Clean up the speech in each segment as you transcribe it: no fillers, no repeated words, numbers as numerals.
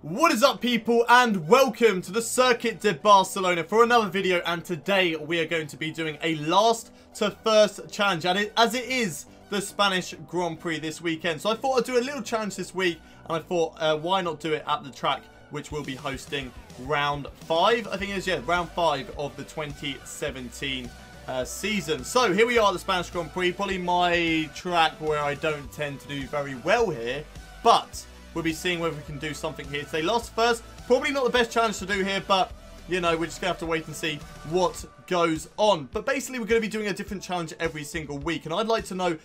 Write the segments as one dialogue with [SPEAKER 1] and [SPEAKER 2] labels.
[SPEAKER 1] What is up, people, and welcome to the Circuit de Barcelona for another video. And today we are going to be doing a last to first challenge, and as it is the Spanish Grand Prix this weekend, so I thought I'd do a little challenge this week, and I thought why not do it at the track which will be hosting round 5, I think it is, yeah, round 5 of the 2017 season. So here we are at the Spanish Grand Prix, probably my track where I don't tend to do very well here, but we'll be seeing whether we can do something here today. Last first, probably not the best challenge to do here, but, you know, we're just going to have to wait and see what goes on. But basically, we're going to be doing a different challenge every single week. And I'd like to know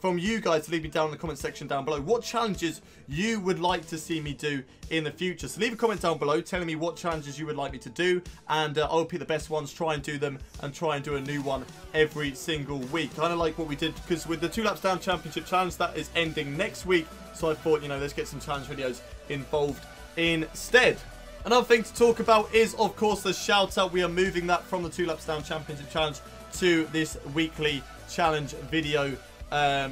[SPEAKER 1] from you guys to leave me down in the comment section down below what challenges you would like to see me do in the future. So leave a comment down below telling me what challenges you would like me to do. And I'll pick the best ones, try and do them, and try and do a new one every single week. Kind of like what we did, because with the 2 laps down championship challenge, that is ending next week. So I thought, you know, let's get some challenge videos involved instead. Another thing to talk about is, of course, the shout out. We are moving that from the 2 laps down championship challenge to this weekly challenge video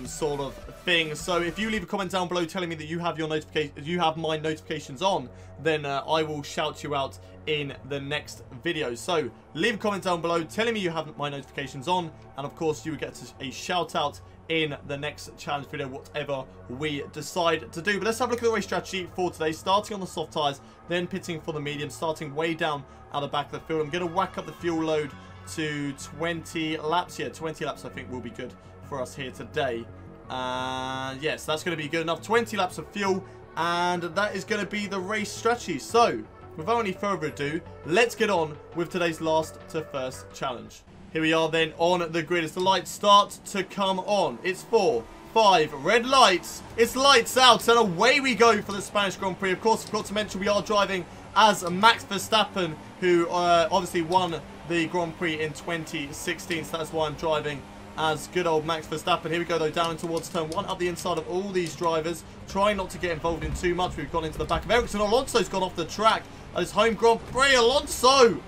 [SPEAKER 1] sort of thing. So if you leave a comment down below telling me that you have your my notifications on, then I will shout you out in the next video. So leave a comment down below telling me you have my notifications on, and of course you will get a shout out in the next challenge video, whatever we decide to do. But let's have a look at the race strategy for today. Starting on the soft tyres, then pitting for the medium, starting way down at the back of the field. I'm going to whack up the fuel load to 20 laps. Yeah, 20 laps I think will be good for us here today. Yes, that's going to be good enough. 20 laps of fuel, and that is going to be the race strategy. So, without any further ado, let's get on with today's last to first challenge. Here we are then on the grid as the lights start to come on. It's 4, 5, red lights. It's lights out, and away we go for the Spanish Grand Prix. Of course, I forgot to mention we are driving as Max Verstappen, who obviously won the Grand Prix in 2016. So that's why I'm driving as good old Max Verstappen. Here we go, though, down in towards turn 1, up the inside of all these drivers. Trying not to get involved in too much. We've gone into the back of Ericsson. Alonso's gone off the track at his home Grand Prix. Alonso!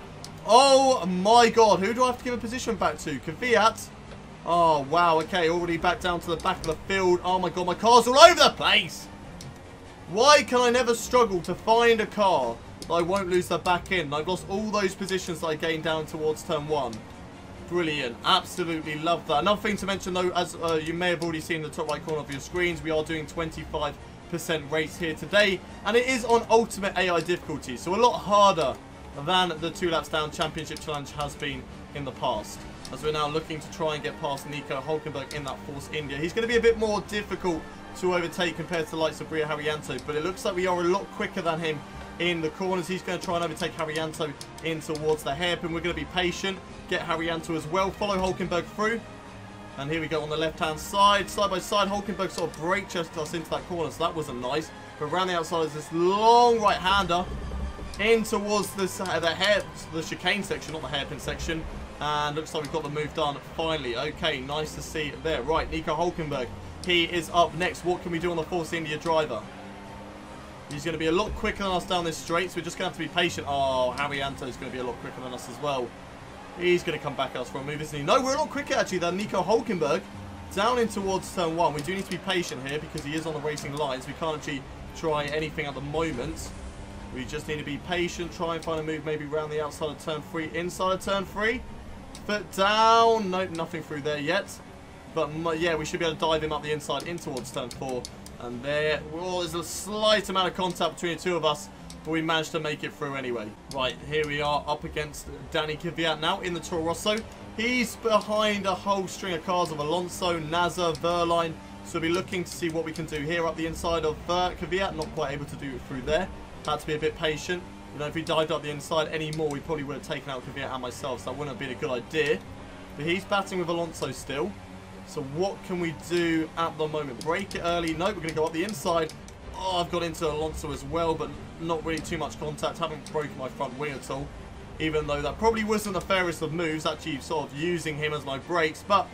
[SPEAKER 1] Oh my god, who do I have to give a position back to? Kvyat. Oh wow, okay, already back down to the back of the field. Oh my god, my car's all over the place. Why can I never struggle to find a car that I won't lose the back end? I've lost all those positions that I gained down towards turn 1. Brilliant, absolutely love that. Another thing to mention though, as you may have already seen in the top right corner of your screens, we are doing 25% race here today, and it is on ultimate AI difficulty, so a lot harder than the 2 laps down championship challenge has been in the past, as we're now looking to try and get past Nico Hülkenberg in that Force India. He's going to be a bit more difficult to overtake compared to the likes of Bria Haryanto, but it looks like we are a lot quicker than him in the corners. He's going to try and overtake Haryanto in towards the hairpin. We're going to be patient, get Haryanto as well, follow Hülkenberg through, and here we go on the left hand side, side by side. Hülkenberg sort of brake chested us into that corner, so that wasn't nice, but around the outside is this long right hander in towards the chicane section, not the hairpin section, and looks like we've got the move done finally. Okay, nice to see it there. Right, Nico Hülkenberg, he is up next. What can we do on the Force India driver? He's going to be a lot quicker than us down this straight, so we're just going to have to be patient. Oh, Haryanto is going to be a lot quicker than us as well. He's going to come back at us for a move, isn't he? No, we're a lot quicker actually than Nico Hülkenberg. Down in towards turn 1. We do need to be patient here because he is on the racing lines. We can't actually try anything at the moment. We just need to be patient, try and find a move maybe around the outside of turn 3, inside of turn 3. Foot down. Nope, nothing through there yet. But yeah, we should be able to dive him up the inside in towards turn 4. And there, well, there's a slight amount of contact between the two of us, but we managed to make it through anyway. Right, here we are up against Danny Kvyat now in the Toro Rosso. He's behind a whole string of cars of Alonso, Nasser, Verline. So we'll be looking to see what we can do here up the inside of Kvyat. Not quite able to do it through there. Had to be a bit patient. You know, if we dived up the inside anymore, we probably would have taken out Kvyat and myself, so that wouldn't have been a good idea. But he's batting with Alonso still. So what can we do at the moment? Break it early. No, we're going to go up the inside. Oh, I've got into Alonso as well, but not really too much contact. Haven't broken my front wing at all. Even though that probably wasn't the fairest of moves, actually sort of using him as my brakes. But,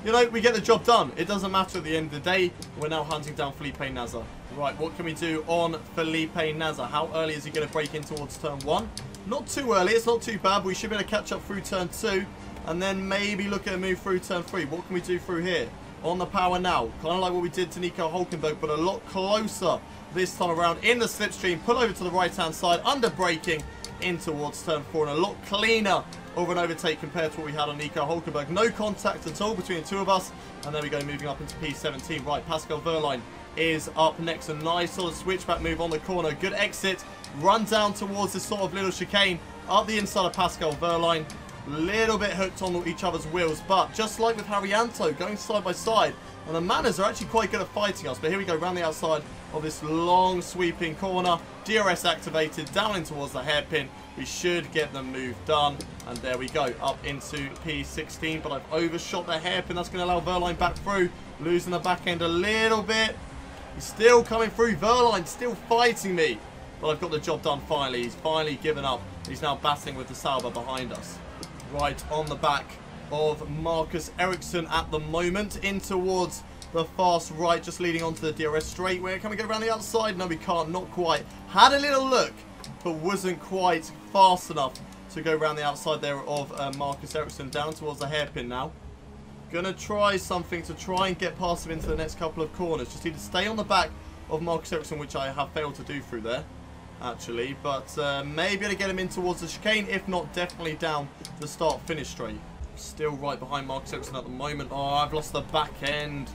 [SPEAKER 1] you know, we get the job done. It doesn't matter at the end of the day. We're now hunting down Felipe Nasser. Right, what can we do on Felipe Nasser? How early is he going to break in towards turn 1? Not too early. It's not too bad. But we should be able to catch up through turn 2. And then maybe look at a move through turn 3. What can we do through here? on the power now. Kind of like what we did to Nico Hülkenberg, but a lot closer this time around in the slipstream. Pull over to the right-hand side, under braking in towards turn 4, and a lot cleaner of an overtake compared to what we had on Nico Hülkenberg. No contact at all between the two of us. And there we go, moving up into P17. Right, Pascal Wehrlein is up next. A nice sort of switchback move on the corner. Good exit. Run down towards this sort of little chicane up the inside of Pascal Wehrlein. Little bit hooked on each other's wheels, but just like with Haryanto, going side by side. And the Manners are actually quite good at fighting us. But here we go, around the outside of this long sweeping corner. DRS activated, down in towards the hairpin. We should get the move done. And there we go, up into P16. But I've overshot the hairpin. That's going to allow Wehrlein back through. Losing the back end a little bit. He's still coming through. Wehrlein still fighting me. But I've got the job done finally. He's finally given up. He's now battling with the Sauber behind us. Right on the back of Marcus Ericsson at the moment. In towards the fast right, just leading onto the DRS straightaway. Can we go around the outside? No, we can't. Not quite. Had a little look, but wasn't quite fast enough to go around the outside there of Marcus Ericsson. Down towards the hairpin now. Gonna try something to try and get past him into the next couple of corners. Just need to stay on the back of Marcus Ericsson, which I have failed to do through there, actually. But maybe to get him in towards the chicane. If not, definitely down the start-finish straight. Still right behind Marcus Ericsson at the moment. Oh, I've lost the back end.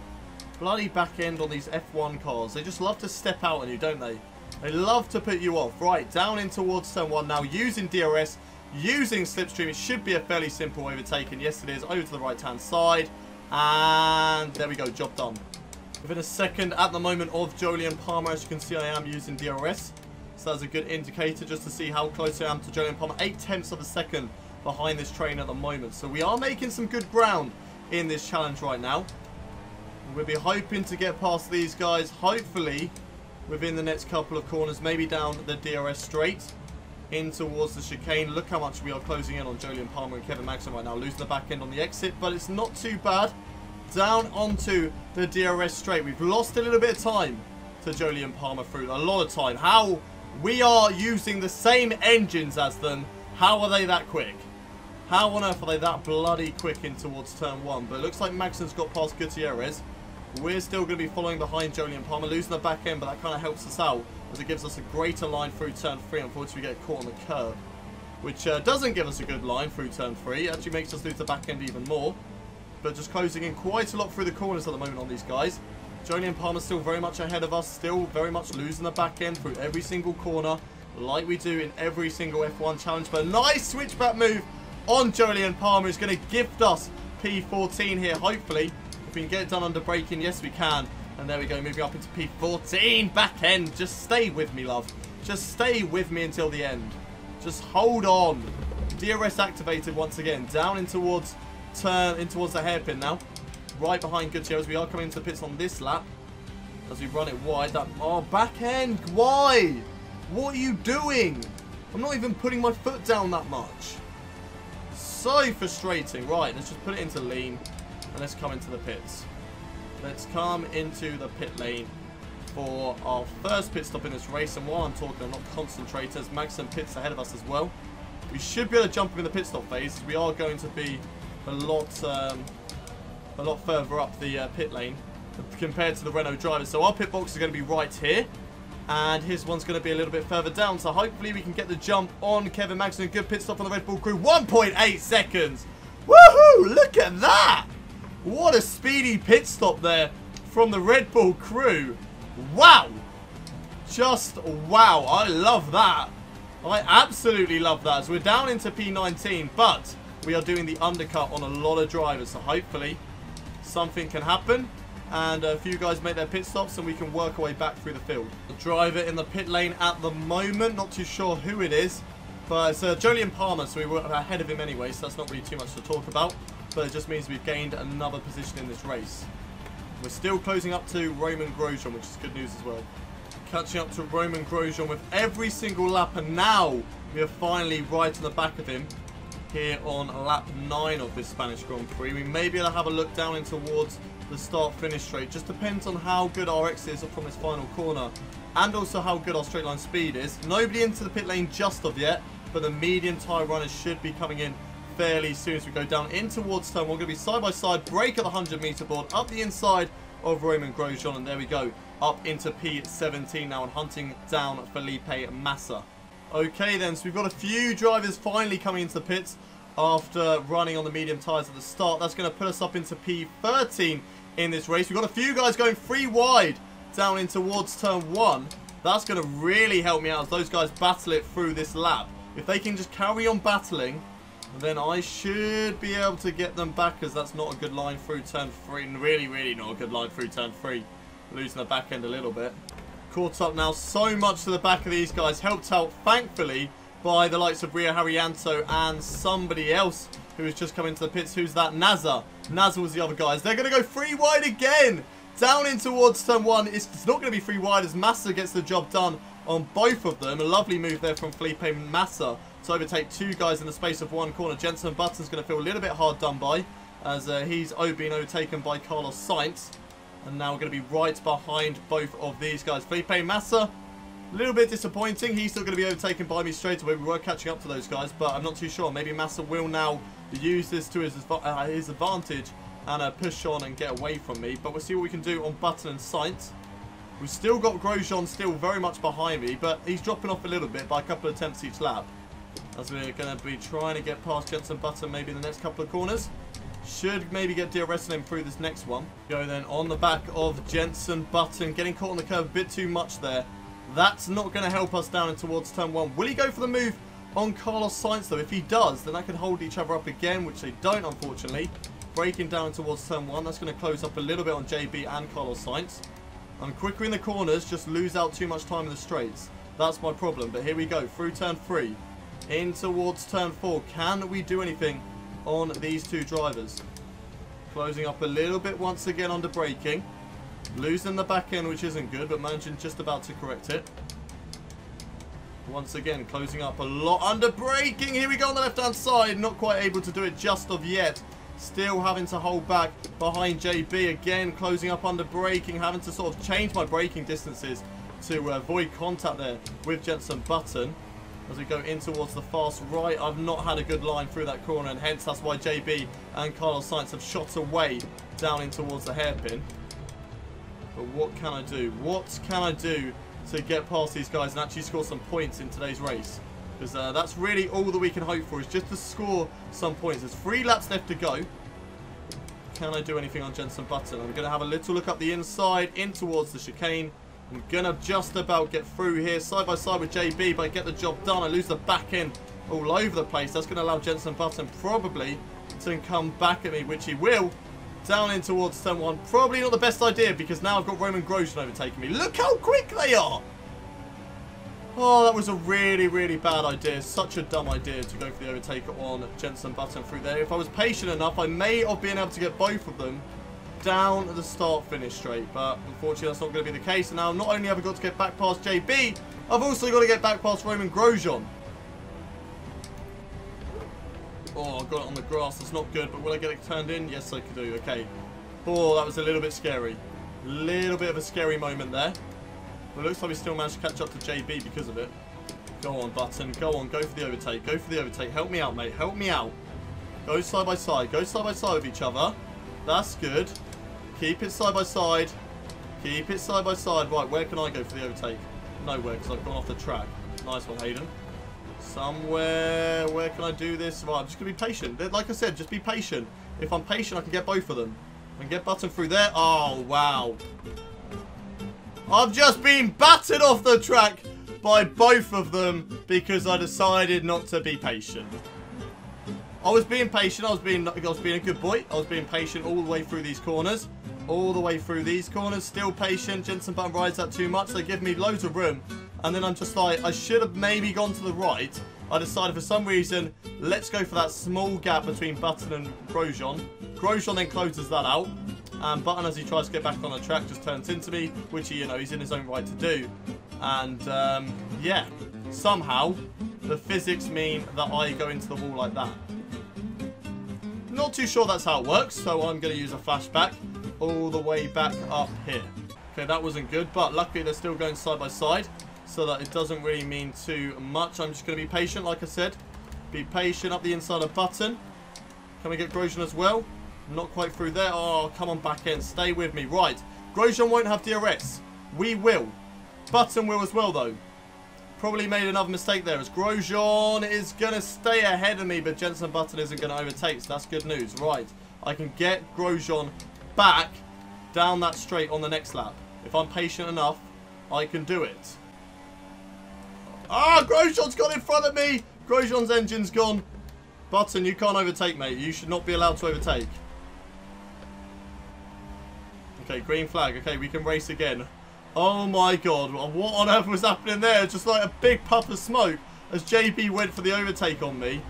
[SPEAKER 1] Bloody back end on these F1 cars. They just love to step out on you, don't they? They love to put you off. Right, down in towards turn 1 now. Using DRS, using slipstream. It should be a fairly simple overtaking. Yes, it is. Over to the right-hand side. And there we go. Job done. Within a second at the moment of Jolyon Palmer. As you can see, I am using DRS. So that's a good indicator just to see how close I am to Jolyon Palmer. 0.8 of a second behind this train at the moment. So we are making some good ground in this challenge right now. We'll be hoping to get past these guys, hopefully, within the next couple of corners. Maybe down the DRS straight in towards the chicane. Look how much we are closing in on Jolyon Palmer and Kevin Magnussen right now. Losing the back end on the exit, but it's not too bad. Down onto the DRS straight. We've lost a little bit of time to Jolyon Palmer through. A lot of time. How we are using the same engines as them. How are they that quick? How on earth are they that bloody quick in towards turn 1? But it looks like Magnussen's got past Gutierrez. We're still going to be following behind Jolyon Palmer, losing the back end, but that kind of helps us out as it gives us a greater line through turn 3. Unfortunately, we get caught on the curb, which doesn't give us a good line through turn 3. It actually makes us lose the back end even more. But just closing in quite a lot through the corners at the moment on these guys. Jolyon Palmer still very much ahead of us, still very much losing the back end through every single corner, like we do in every single F1 challenge. But a nice switchback move on Jolyon Palmer is going to gift us P14 here, hopefully. If we can get it done under braking, yes we can. And there we go, moving up into P14. Back end, just stay with me, love. Just stay with me until the end. Just hold on. DRS activated once again. Down in towards the hairpin now. Right behind Gutierrez. We are coming into the pits on this lap as we run it wide. Oh, back end. Why? What are you doing? I'm not even putting my foot down that much. So frustrating. Right, let's just put it into lean. And let's come into the pits. Let's come into the pit lane for our first pit stop in this race. And while I'm talking, I'm not concentrating, as Magnussen pits ahead of us as well. We should be able to jump him in the pit stop phase. We are going to be a lot further up the pit lane compared to the Renault driver. So our pit box is going to be right here. And his one's going to be a little bit further down. So hopefully we can get the jump on Kevin Magnussen. Good pit stop on the Red Bull crew. 1.8 seconds. Woohoo! Look at that! What a speedy pit stop there from the Red Bull crew. Wow. Just wow. I love that. I absolutely love that. So we're down into P19, but we are doing the undercut on a lot of drivers. So hopefully something can happen and a few guys make their pit stops and we can work our way back through the field. The driver in the pit lane at the moment, not too sure who it is, but it's Jolyon Palmer, so we were ahead of him anyway, so that's not really too much to talk about. But it just means we've gained another position in this race. We're still closing up to Romain Grosjean, which is good news as well. Catching up to Romain Grosjean with every single lap, and now we are finally right on the back of him here on lap 9 of this Spanish Grand Prix. We may be able to have a look down in towards the start-finish straight. Just depends on how good our exit is from this final corner, and also how good our straight line speed is. Nobody into the pit lane just of yet, but the medium tyre runners should be coming in fairly soon as we go down in towards turn 1. We're going to be side by side, break at the 100-meter board, up the inside of Roman Grosjean, and there we go, up into P17 now and hunting down Felipe Massa. Okay then, so we've got a few drivers finally coming into the pits after running on the medium tyres at the start. That's going to put us up into P13 in this race. We've got a few guys going 3 wide down in towards turn 1. That's going to really help me out as those guys battle it through this lap. If they can just carry on battling, then I should be able to get them back, as that's not a good line through turn 3. Really not a good line through turn 3. Losing the back end a little bit. Caught up now so much to the back of these guys. Helped out, thankfully, by the likes of Rio Haryanto and somebody else who has just come into the pits. Who's that? Nazar. Nazar was the other guys. They're going to go 3 wide again. Down in towards turn 1. It's not going to be 3 wide as Massa gets the job done on both of them. A lovely move there from Felipe Massa to overtake 2 guys in the space of 1 corner. Jenson Button's going to feel a little bit hard done by as he's being overtaken by Carlos Sainz. And now we're going to be right behind both of these guys. Felipe Massa, a little bit disappointing. He's still going to be overtaken by me straight away. We were catching up to those guys, but I'm not too sure. Maybe Massa will now use this to his advantage and push on and get away from me. But we'll see what we can do on Button and Sainz. We've still got Grosjean still very much behind me, but he's dropping off a little bit by a couple of attempts each lap. As we're going to be trying to get past Jenson Button maybe in the next couple of corners. Should maybe get DRS him through this next one. Go then on the back of Jenson Button. Getting caught on the curve a bit too much there. That's not going to help us down in towards turn 1. Will he go for the move on Carlos Sainz though? If he does, then that could hold each other up again, which they don't, unfortunately. Breaking down towards turn 1. That's going to close up a little bit on JB and Carlos Sainz. I'm quicker in the corners, just lose out too much time in the straights. That's my problem. But here we go, through turn 3. In towards turn 4. Can we do anything on these 2 drivers? Closing up a little bit once again under braking. Losing the back end, which isn't good, but managing just about to correct it. Once again, closing up a lot under braking. Here we go on the left-hand side. Not quite able to do it just of yet. Still having to hold back behind JB. Again, closing up under braking. Having to sort of change my braking distances to avoid contact there with Jenson Button. As we go in towards the fast right, I've not had a good line through that corner, and hence that's why JB and Carlos Sainz have shot away down in towards the hairpin. But what can I do? What can I do to get past these guys and actually score some points in today's race? Because that's really all that we can hope for, is just to score some points. There's 3 laps left to go. Can I do anything on Jenson Button? I'm going to have a little look up the inside, in towards the chicane. I'm going to just about get through here, side by side with JB, but I get the job done. I lose the back end all over the place. That's going to allow Jenson Button probably to come back at me, which he will. Down in towards turn 1. Probably not the best idea, because now I've got Roman Grosjean overtaking me. Look how quick they are! Oh, that was a really bad idea. Such a dumb idea to go for the overtake on Jenson Button through there. If I was patient enough, I may have been able to get both of them down the start-finish straight, but unfortunately that's not going to be the case. And now not only have I got to get back past JB, I've also got to get back past Roman Grosjean. Oh, I got it on the grass. That's not good, but will I get it turned in? Yes, I can do. Okay. Oh, that was a little bit scary. Little bit of a scary moment there. But it looks like we still managed to catch up to JB because of it. Go on, Button. Go on. Go for the overtake. Go for the overtake. Help me out, mate. Help me out. Go side by side. Go side by side with each other. That's good. Keep it side by side. Keep it side by side. Right, where can I go for the overtake? Nowhere, because I've gone off the track. Nice one, Hayden. Somewhere. Where can I do this? Right, I'm just going to be patient. Like I said, just be patient. If I'm patient, I can get both of them. I can get Button through there. Oh, wow. I've just been battered off the track by both of them because I decided not to be patient. I was being patient. I was being a good boy. I was being patient all the way through these corners. All the way through these corners. Still patient. Jenson Button rides that too much. They give me loads of room. And then I'm just like, I should have maybe gone to the right. I decided for some reason, let's go for that small gap between Button and Grosjean. Grosjean then closes that out. And Button, as he tries to get back on the track, just turns into me, which he, he's in his own right to do. And, yeah, somehow the physics mean that I go into the wall like that. Not too sure that's how it works, so I'm going to use a flashback all the way back up here. Okay, that wasn't good, but luckily they're still going side by side, so that it doesn't really mean too much. I'm just going to be patient, like I said. Be patient up the inside of Button. Can we get Grosjean as well? Not quite through there. Oh, come on, back end. Stay with me. Right. Grosjean won't have DRS. We will. Button will as well, though. Probably made another mistake there, as Grosjean is going to stay ahead of me, but Jenson Button isn't going to overtake, so that's good news. Right. I can get Grosjean back down that straight on the next lap. If I'm patient enough, I can do it. Ah, Grosjean's got in front of me. Grosjean's engine's gone. Button, you can't overtake, mate. You should not be allowed to overtake. Okay, green flag. Okay, we can race again. Oh my god. What on earth was happening there? Just like a big puff of smoke as JB went for the overtake on me.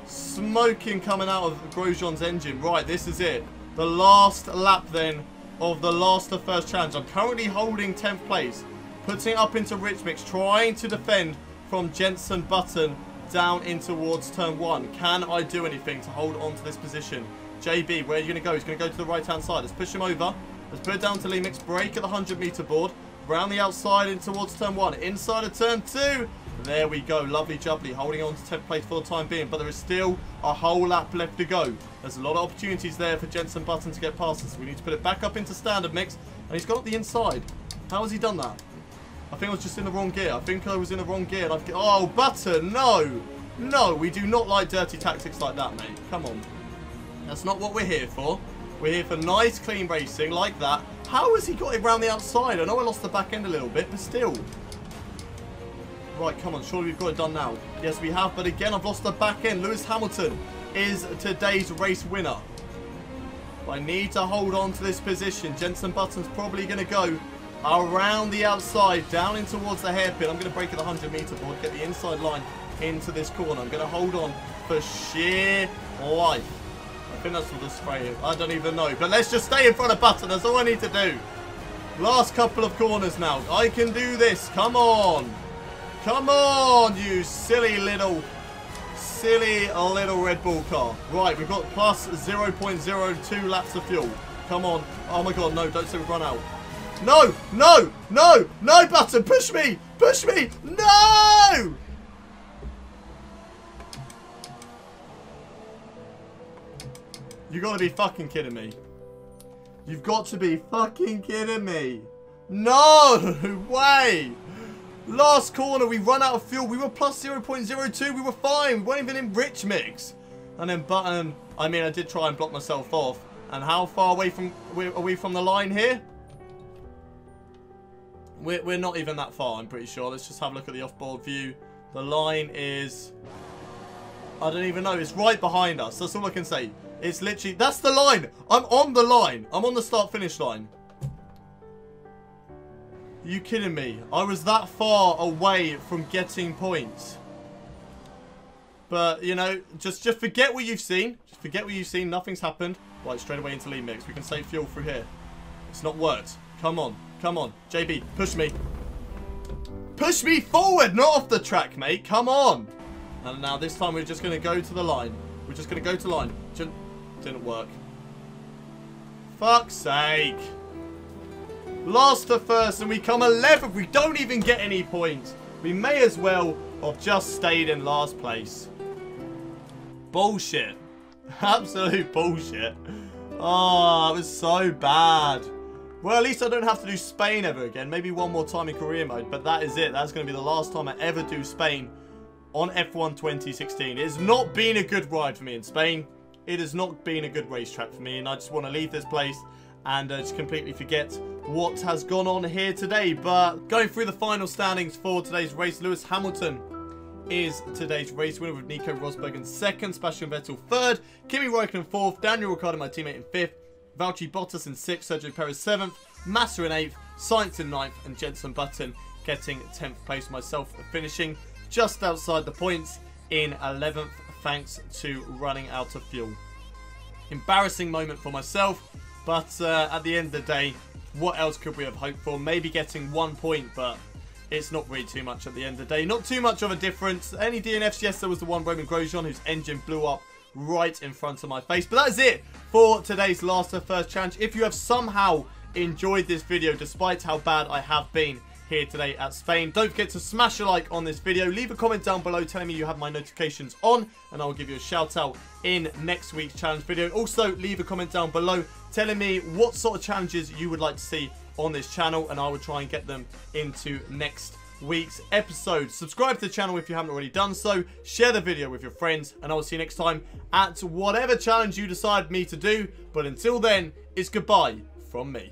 [SPEAKER 1] Smoking coming out of Grosjean's engine. Right, this is it. The last lap then of the last of first challenge. I'm currently holding 10th place. Putting it up into Rich Mix. Trying to defend from Jenson Button down in towards turn 1. Can I do anything to hold on to this position? JB, where are you going to go? He's going to go to the right-hand side. Let's push him over. Let's put it down to Lee Mix. Break at the 100-meter board. Round the outside in towards turn 1. Inside of turn 2. There we go. Lovely jubbly. Holding on to 10th place for the time being. But there is still a whole lap left to go. There's a lot of opportunities there for Jenson Button to get past us. We need to put it back up into standard mix. And he's got up the inside. How has he done that? I think I was just in the wrong gear. I think I was in the wrong gear. And oh, Button, no. No, we do not like dirty tactics like that, mate. Come on. That's not what we're here for. We're here for nice, clean racing like that. How has he got it around the outside? I know I lost the back end a little bit, but still. Right, come on. Surely we've got it done now. Yes, we have. But again, I've lost the back end. Lewis Hamilton is today's race winner. But I need to hold on to this position. Jenson Button's probably going to go around the outside, down in towards the hairpin. I'm going to break at the 100-meter board, get the inside line into this corner. I'm going to hold on for sheer life. I think that's what the spray is. I don't even know. But let's just stay in front of Button. That's all I need to do. Last couple of corners now. I can do this. Come on. Come on, you silly little Red Bull car. Right, we've got plus 0.02 laps of fuel. Come on. Oh my god, no. Don't say we've run out. No, no, no, no, Button. Push me. Push me. No! You gotta be fucking kidding me. You've got to be fucking kidding me. No way. Last corner, we run out of fuel. We were plus 0.02. We were fine. We weren't even in Rich Mix. And then Button, I mean, I did try and block myself off. And how far away are we from the line here? We're not even that far, I'm pretty sure. Let's just have a look at the off-board view. The line is... I don't even know. It's right behind us. That's all I can say. It's literally... That's the line. I'm on the line. I'm on the start-finish line. Are you kidding me? I was that far away from getting points. But, you know, just forget what you've seen. Just forget what you've seen. Nothing's happened. Right, straight away into lead mix. We can save fuel through here. It's not worked. Come on. Come on. JB, push me. Push me forward, not off the track, mate. Come on. And now this time we're just going to go to the line. We're just going to go to the line. Didn't work. Fuck's sake. Last to first and we come 11th. We don't even get any points. We may as well have just stayed in last place. Bullshit. Absolute bullshit. Oh, it was so bad. Well, at least I don't have to do Spain ever again. Maybe one more time in career mode. But that is it. That's going to be the last time I ever do Spain on F1 2016. It has not been a good ride for me in Spain. It has not been a good racetrack for me. And I just want to leave this place and just completely forget what has gone on here today. But going through the final standings for today's race, Lewis Hamilton is today's race winner with Nico Rosberg in 2nd, Sebastian Vettel 3rd, Kimi Räikkönen 4th, Daniel Ricciardo, my teammate, in 5th, Valtteri Bottas in 6th, Sergio Perez 7th, Massa in 8th, Sainz in 9th, and Jenson Button getting 10th place. Myself finishing just outside the points in 11th, thanks to running out of fuel. Embarrassing moment for myself, but at the end of the day, what else could we have hoped for? Maybe getting 1 point, but it's not really too much at the end of the day. Not too much of a difference. Any DNFs? Yes, there was the one Roman Grosjean whose engine blew up right in front of my face. But that is it for today's last of first challenge. If you have somehow enjoyed this video, despite how bad I have been here today at Spain. Don't forget to smash a like on this video. Leave a comment down below telling me you have my notifications on, and I'll give you a shout out in next week's challenge video. Also, leave a comment down below telling me what sort of challenges you would like to see on this channel, and I will try and get them into next week's episode. Subscribe to the channel if you haven't already done so. Share the video with your friends, and I will see you next time at whatever challenge you decide me to do. But until then, it's goodbye from me.